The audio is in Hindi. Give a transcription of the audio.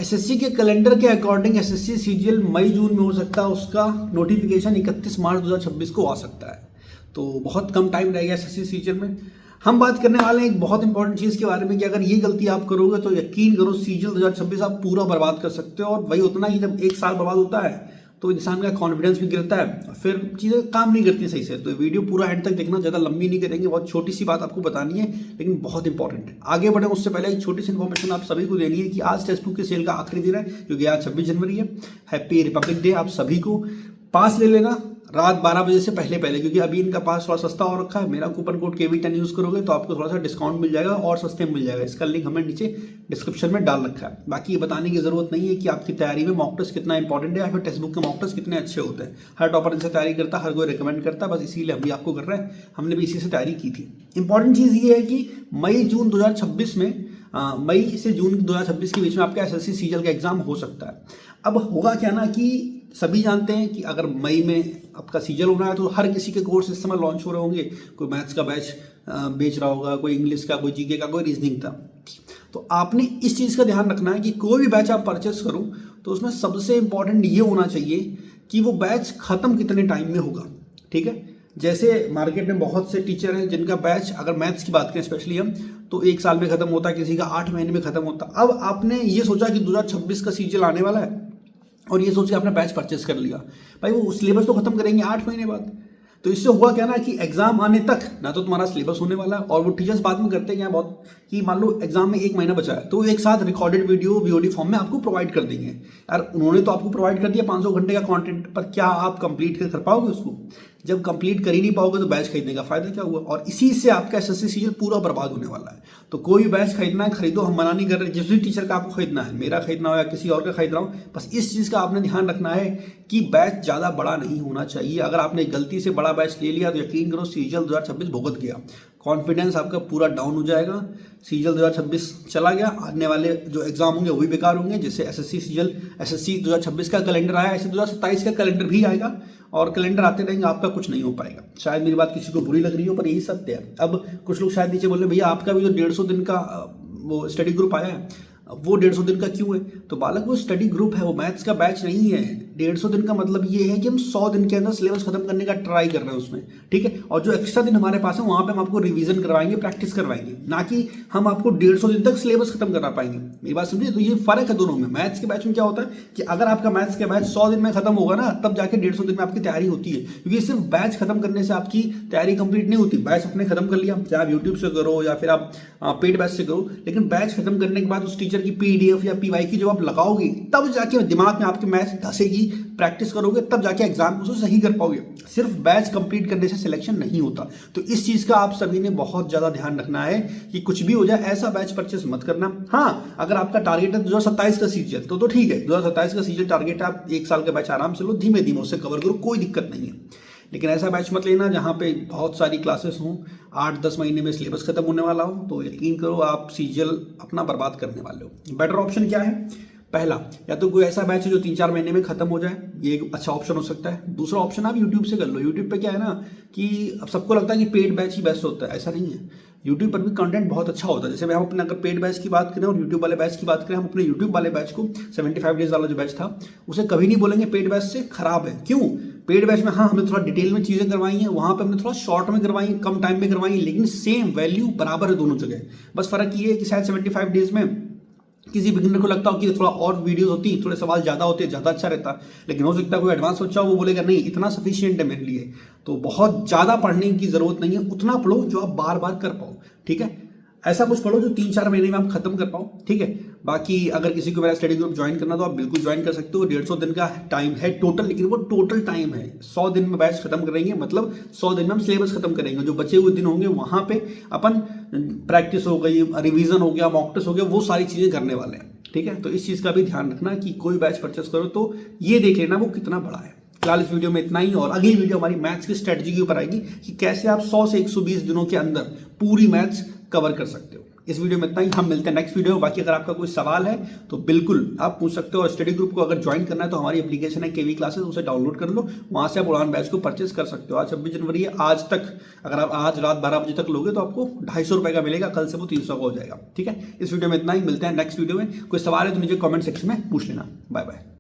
एसएससी के कैलेंडर के अकॉर्डिंग एसएससी सीजीएल मई जून में हो सकता है, उसका नोटिफिकेशन 31 मार्च 2026 को आ सकता है। तो बहुत कम टाइम रहेगा एसएससी सीजीएल में। हम बात करने वाले हैं एक बहुत इंपॉर्टेंट चीज़ के बारे में कि अगर ये गलती आप करोगे तो यकीन करो सीजीएल 2026 आप पूरा बर्बाद कर सकते हो। और वही उतना ही जब एक साल बर्बाद होता है तो इंसान का कॉन्फिडेंस भी गिरता है, फिर चीज़ें काम नहीं करती सही से। तो वीडियो पूरा एंड तक देखना, ज़्यादा लंबी नहीं करेंगे, बहुत छोटी सी बात आपको बतानी है लेकिन बहुत इंपॉर्टेंट है। आगे बढ़े उससे पहले एक छोटी सी इन्फॉर्मेशन आप सभी को देनी है कि आज टेक्स्ट बुक की सेल का आखिरी दिन है, क्योंकि आज 26 जनवरी है। हैप्पी रिपब्लिक डे आप सभी को। पास ले लेना रात 12 बजे से पहले, क्योंकि अभी इनका पास थोड़ा सस्ता हो रखा है। मेरा कूपन कोड KV10 यूज़ करोगे तो आपको थोड़ा सा डिस्काउंट मिल जाएगा और सस्ते में मिल जाएगा। इसका लिंक हमने नीचे डिस्क्रिप्शन में डाल रखा है। बाकी ये बताने की जरूरत नहीं है कि आपकी तैयारी में मॉक टेस्ट कितना इंपॉर्टेंट है या फिर टेक्स्ट बुक के मॉक टेस्ट कितने अच्छे होते हैं। हर टॉपर इनसे तैयारी करता है, हर कोई रिकमेंड करता है, बस इसीलिए हम भी आपको कर रहे हैं। हमने भी इसी से तैयारी की थी। इंपॉर्टेंट चीज़ ये है कि मई जून 2026 में मई से जून 2026 के बीच में आपका एसएससी सीजीएल का एग्जाम हो सकता है। अब होगा क्या ना कि सभी जानते हैं कि अगर मई में आपका सीजीएल होना है तो हर किसी के कोर्स इस समय लॉन्च हो रहे होंगे। कोई मैथ्स का बैच बेच रहा होगा, कोई इंग्लिश का, कोई जीके का, कोई रीजनिंग का। तो आपने इस चीज़ का ध्यान रखना है कि कोई भी बैच आप परचेस करो तो उसमें सबसे इंपॉर्टेंट ये होना चाहिए कि वो बैच खत्म कितने टाइम में होगा। ठीक है, जैसे मार्केट में बहुत से टीचर हैं जिनका बैच, अगर मैथ्स की बात करें स्पेशली हम, तो 1 साल में खत्म होता है, किसी का 8 महीने में खत्म होता है। अब आपने ये सोचा कि 2026 का सीजीएल आने वाला है और ये सोच के आपने बैच परचेस कर लिया, भाई वो सिलेबस तो खत्म करेंगे 8 महीने बाद। तो इससे हुआ क्या ना कि एग्जाम आने तक ना तो तुम्हारा सिलेबस होने वाला है, और वो टीचर्स बाद में करते हैं बहुत कि मान लो एग्जाम में 1 महीना बचा है तो एक साथ रिकॉर्डेड वीडियो VOD फॉर्म में आपको प्रोवाइड कर देंगे। यार उन्होंने तो आपको प्रोवाइड कर दिया 500 घंटे का कंटेंट, पर क्या आप कंप्लीट कर पाओगे उसको? जब कंप्लीट कर ही नहीं पाओगे तो बैच खरीदने का फायदा क्या हुआ? और इसी से आपका एसएससी सीजीएल पूरा बर्बाद होने वाला है। तो कोई भी बैच खरीदना है खरीदो, हम मना नहीं कर रहे। जिस भी टीचर का आपको खरीदना है, मेरा खरीदना हो या किसी और का खरीद रहा हूँ, बस इस चीज़ का आपने ध्यान रखना है कि बैच ज़्यादा बड़ा नहीं होना चाहिए। अगर आपने गलती से बड़ा बैच ले लिया तो यकीन करो सीजीएल 2026 भुगत गया, कॉन्फिडेंस आपका पूरा डाउन हो जाएगा। सीजीएल 2026 चला गया, आने वाले जो एग्जाम होंगे वो भी बेकार होंगे। जैसे एसएससी 2026 का कैलेंडर आया, ऐसे 2027 का कैलेंडर भी आएगा और कैलेंडर आते रहेंगे, आपका कुछ नहीं हो पाएगा। शायद मेरी बात किसी को बुरी लग रही हो पर यही सत्य है। अब कुछ लोग शायद नीचे बोल रहे भैया आपका भी जो 150 दिन का वो स्टडी ग्रुप आया है वो 150 दिन का क्यों है? तो बालक वो स्टडी ग्रुप है, वो मैथ्स का बैच नहीं है। 150 दिन का मतलब ये है कि हम 100 दिन के अंदर सिलेबस खत्म करने का ट्राई कर रहे हैं उसमें। ठीक है, और जो एक्स्ट्रा दिन हमारे पास है वहां पे हम आपको रिवीजन करवाएंगे, प्रैक्टिस करवाएंगे, ना कि हम आपको 150 दिन तक सिलेबस खत्म करा पाएंगे। मेरी बात समझिए, तो ये फर्क है दोनों में। मैथ्स के बैच में क्या होता है कि अगर आपका मैथ्स का बैच 100 दिन में खत्म होगा ना, तब जाके 150 दिन में आपकी तैयारी होती है, क्योंकि सिर्फ बैच खत्म करने से आपकी तैयारी कंप्लीट नहीं होती। बैच आपने खत्म कर लिया, चाहे आप यूट्यूब से करो या फिर आप पेड बैच से करो, लेकिन बैच खत्म करने के बाद उस टीचर की PDF या PY की जब आप लगाओगे तब जाके दिमाग में आपके मैथ्स धसेगी, प्रैक्टिस करोगे तब जाके एग्जाम को सही कर पाओगे। सिर्फ बैच कंप्लीट करने से सिलेक्शन नहीं होता। तो इस चीज का आप सभी ने बहुत ज्यादा ध्यान रखना है कि कुछ भी हो जाए ऐसा बैच परचेस मत करना। हाँ, अगर आपका टारगेट है 2027 का सीजीएल तो ठीक है, 2027 का सीजीएल टारगेट है, आप 1 साल का बैच आराम से लो, धीमे धीमे उससे कवर करो, कोई दिक्कत नहीं है। लेकिन ऐसा बैच मत लेना जहाँ पे बहुत सारी क्लासेस हों, 8-10 महीने में सिलेबस खत्म होने वाला हो, तो यकीन करो आप सीजीएल अपना बर्बाद करने वाले हो। बेटर ऑप्शन क्या है? पहला, या तो कोई ऐसा बैच है जो 3-4 महीने में खत्म हो जाए, ये एक अच्छा ऑप्शन हो सकता है। दूसरा ऑप्शन आप यूट्यूब से कर लो। यूट्यूब पे क्या है ना कि अब सबको लगता है कि पेड बैच ही बेस्ट होता है, ऐसा नहीं है। यूट्यूब पर भी कंटेंट बहुत अच्छा होता है। जैसे हम अपने अगर पेड बैच की बात करें और यूट्यूब वाले बैच की बात करें, हम अपने यूट्यूब वाले बैच को 75 डेज वाला जो बैच था उसे कभी नहीं बोलेंगे पेड बैच से खराब है। क्यों? पेड बैच में हाँ हमने थोड़ा डिटेल में चीज़ें करवाई हैं, वहाँ पे हमने थोड़ा शॉर्ट में करवाई, कम टाइम में करवाई, लेकिन सेम वैल्यू बराबर है दोनों जगह। बस फर्क ये है कि शायद 75 डेज में किसी बिगिनर को लगता हो कि थोड़ा और वीडियोस होती, थोड़े सवाल ज़्यादा होते, ज़्यादा अच्छा रहता। लेकिन हो सकता है कोई एडवांस बच्चा हो, वो बोलेगा नहीं इतना सफिशियंट है मेरे लिए। तो बहुत ज़्यादा पढ़ने की ज़रूरत नहीं है, उतना पढ़ो जो आप बार बार कर पाओ। ठीक है, ऐसा कुछ पढ़ो जो 3-4 महीने में आप खत्म कर पाओ। ठीक है, बाकी अगर किसी को मेरा स्टडी ग्रुप ज्वाइन करना तो आप बिल्कुल ज्वाइन कर सकते हो। 150 दिन का टाइम है टोटल, लेकिन वो टोटल टाइम है। 100 दिन में बैच खत्म करेंगे, मतलब 100 दिन में हम सिलेबस खत्म करेंगे। जो बचे हुए दिन होंगे वहां पे अपन प्रैक्टिस हो गई, रिवीजन हो गया, मॉक टेस्ट हो गया, वो सारी चीजें करने वाले हैं। ठीक है, तो इस चीज का भी ध्यान रखना कि कोई बैच परचेस करो तो ये देख लेना वो कितना बड़ा है। फिलहाल इस वीडियो में इतना ही, और अगली वीडियो हमारी मैथ्स की स्ट्रेटजी के ऊपर आएगी कि कैसे आप 100 से 120 दिनों के अंदर पूरी मैथ्स कवर कर सकते हो। इस वीडियो में इतना ही, हम मिलते हैं नेक्स्ट वीडियो में। बाकी अगर आपका कोई सवाल है तो बिल्कुल आप पूछ सकते हो, और स्टडी ग्रुप को अगर ज्वाइन करना है तो हमारी एप्लीकेशन है केवी क्लासेस, उसे डाउनलोड कर लो, वहाँ से आप उड़ान बैच को परचेज कर सकते हो। आज 26 जनवरी है, आज तक अगर आप आज रात 12 बजे तक लोगे तो आपको 250 रुपये का मिलेगा, कल से वो 300 का हो जाएगा। ठीक है, इस वीडियो में इतना ही, मिलते हैं नेक्स्ट वीडियो में। कोई सवाल है तो नीचे कॉमेंट सेक्शन में पूछ लेना। Bye bye.